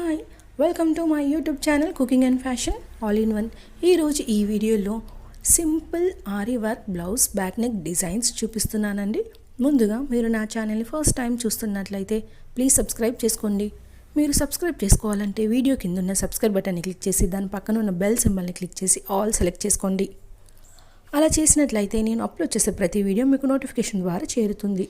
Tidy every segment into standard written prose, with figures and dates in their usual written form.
Hi welcome to my YouTube channel cooking and fashion all in one. ఈరోజు ఈ వీడియోలో simple ary work blouse back neck designs చూపిస్తున్నానండి. ముందుగా మీరు నా ఛానల్ని ఫస్ట్ టైం చూస్తున్నట్లయితే ప్లీజ్ సబ్స్క్రైబ్ చేసుకోండి. మీరు సబ్స్క్రైబ్ చేసుకోవాలంటే వీడియో కింద ఉన్న సబ్స్క్రైబ్ బటన్ని క్లిక్ చేసి దాని పక్కన ఉన్న బెల్ సింబల్ని క్లిక్ చేసి ఆల్ సెలెక్ట్ చేసుకోండి. అలా చేసినట్లయితే నేను అప్లోడ్ చేసే ప్రతి వీడియో మీకు నోటిఫికేషన్ ద్వారా చేరుతుంది.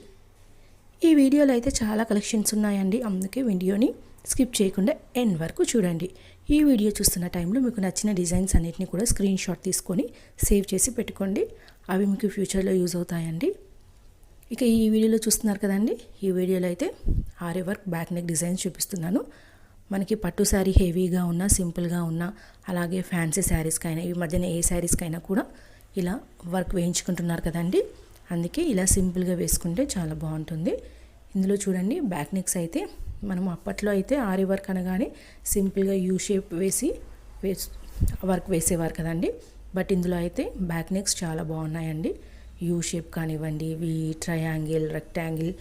ఈ వీడియోలో అయితే చాలా కలెక్షన్స్ ఉన్నాయండి, అందుకే వీడియోని స్కిప్ చేయకుండా ఎండ్ వరకు చూడండి. ఈ వీడియో చూస్తున్న టైంలో మీకు నచ్చిన డిజైన్స్ అన్నిటిని కూడా స్క్రీన్ షాట్ తీసుకొని సేవ్ చేసి పెట్టుకోండి. అవి మీకు ఫ్యూచర్లో యూజ్ అవుతాయండి. ఇక ఈ వీడియోలో చూస్తున్నారు కదండి, ఈ వీడియోలో అయితే ary work back neck designs చూపిస్తున్నాను. మనకి పట్టు శారీ హెవీగా ఉన్న, సింపుల్గా ఉన్న, అలాగే ఫ్యాన్సీ శారీస్కైనా ఈ మధ్యన ఏ శారీస్కైనా కూడా ఇలా వర్క్ వేయించుకుంటున్నారు కదండి. అందుకే ఇలా సింపుల్గా వేసుకుంటే చాలా బాగుంటుంది. ఇందులో చూడండి బ్యాక్ నెక్స్ అయితే మనం అప్పట్లో అయితే ఆరీ వర్క్ అనగానే సింపుల్గా యూ షేప్ వర్క్ వేసేవారు కదండి. బట్ ఇందులో అయితే బ్యాక్ నెక్స్ చాలా బాగున్నాయండి. యూ షేప్ కానివ్వండి, ట్రయాంగిల్, రెక్టాంగిల్,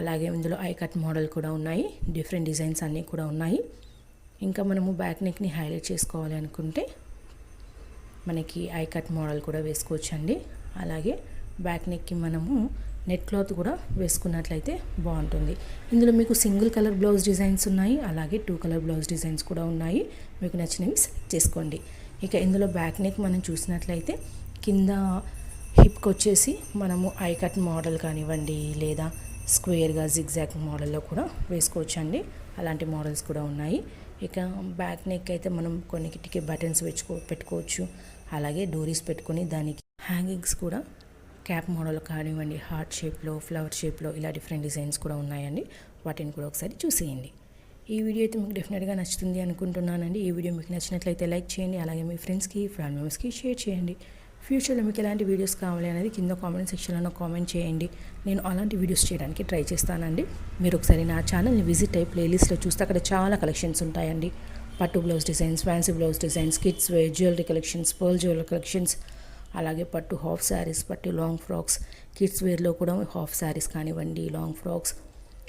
అలాగే ఇందులో ఐ కట్ మోడల్ కూడా ఉన్నాయి. డిఫరెంట్ డిజైన్స్ అన్నీ కూడా ఉన్నాయి. ఇంకా మనము బ్యాక్ నెక్ని హైలైట్ చేసుకోవాలి అనుకుంటే మనకి ఐ కట్ మోడల్ కూడా వేసుకోవచ్చండి. అలాగే బ్యాక్ నెక్కి మనము నెట్ క్లాత్ కూడా వేసుకున్నట్లయితే బాగుంటుంది. ఇందులో మీకు సింగిల్ కలర్ బ్లౌజ్ డిజైన్స్ ఉన్నాయి, అలాగే 2 కలర్ బ్లౌజ్ డిజైన్స్ కూడా ఉన్నాయి. మీకు నచ్చినవి సెలెక్ట్ చేసుకోండి. ఇక ఇందులో బ్యాక్ నెక్ మనం చూసినట్లయితే కింద హిప్కి వచ్చేసి మనము ఐ కట్ మోడల్ కానివ్వండి, లేదా స్క్వేర్గా జిగ్జాగ్ మోడల్లో కూడా వేసుకోవచ్చండి. అలాంటి మోడల్స్ కూడా ఉన్నాయి. ఇక బ్యాక్ నెక్ అయితే మనం కొన్నిటికి బటన్స్ పెట్టుకోవచ్చు. అలాగే డోరీస్ పెట్టుకొని దానికి హ్యాంగింగ్స్ కూడా క్యాప్ మోడల్ కానివ్వండి, హార్ట్ షేప్లో, ఫ్లవర్ షేప్లో ఇలా డిఫరెంట్ డిజైన్స్ కూడా ఉన్నాయండి. వాటిని కూడా ఒకసారి చూసేయండి. ఈ వీడియో అయితే మీకు డెఫినెట్గా నచ్చుతుంది అనుకుంటున్నానండి. ఈ వీడియో మీకు నచ్చినట్లయితే లైక్ చేయండి, అలాగే మీ ఫ్రెండ్స్కి, ఫ్యామిలీ మెంబర్స్కి షేర్ చేయండి. ఫ్యూచర్లో మీకు ఎలాంటి వీడియోస్ కావాలి అనేది కింద కామెంట్ సెక్షన్లో కామెంట్ చేయండి. నేను అలాంటి వీడియోస్ చేయడానికి ట్రై చేస్తానండి. మీరు ఒకసారి నా ఛానల్ని విజిట్ అయ్యి ప్లేలిస్ట్లో చూస్తే అక్కడ చాలా కలెక్షన్స్ ఉంటాయండి. పట్టు blouse designs, fancy blouse designs, kids wear, jewellery collections, pearl jewellery collections, అలాగే పట్టు హాఫ్ శారీస్, పట్టు లాంగ్ ఫ్రాక్స్, కిడ్స్ వేర్లో కూడా హాఫ్ శారీస్ కానివ్వండి, లాంగ్ ఫ్రాక్స్,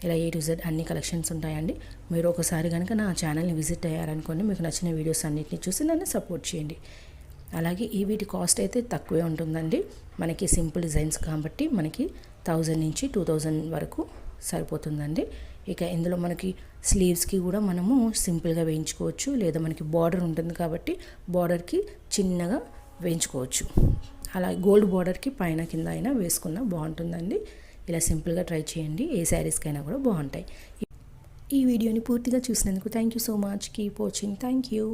ఇలా A to Z అన్ని కలెక్షన్స్ ఉంటాయండి. మీరు ఒకసారి కనుక నా ఛానల్ని విజిట్ అయ్యారనుకోండి, మీకు నచ్చిన వీడియోస్ అన్నిటిని చూసి నన్ను సపోర్ట్ చేయండి. అలాగే ఈ వీటి కాస్ట్ అయితే తక్కువే ఉంటుందండి. మనకి సింపుల్ డిజైన్స్ కాబట్టి మనకి 1000 నుంచి 2000 వరకు సరిపోతుందండి. ఇక ఇందులో మనకి స్లీవ్స్కి కూడా మనము సింపుల్గా వేయించుకోవచ్చు, లేదా మనకి బార్డర్ ఉంటుంది కాబట్టి బార్డర్కి చిన్నగా వేయించుకోవచ్చు. అలా గోల్డ్ బార్డర్కి పైన కింద అయినా వేసుకున్నా బాగుంటుందండి. ఇలా సింపుల్గా ట్రై చేయండి, ఏ శారీస్కైనా కూడా బాగుంటాయి. ఈ వీడియోని పూర్తిగా చూసినందుకు thank you so much. Keep watching. Thank you.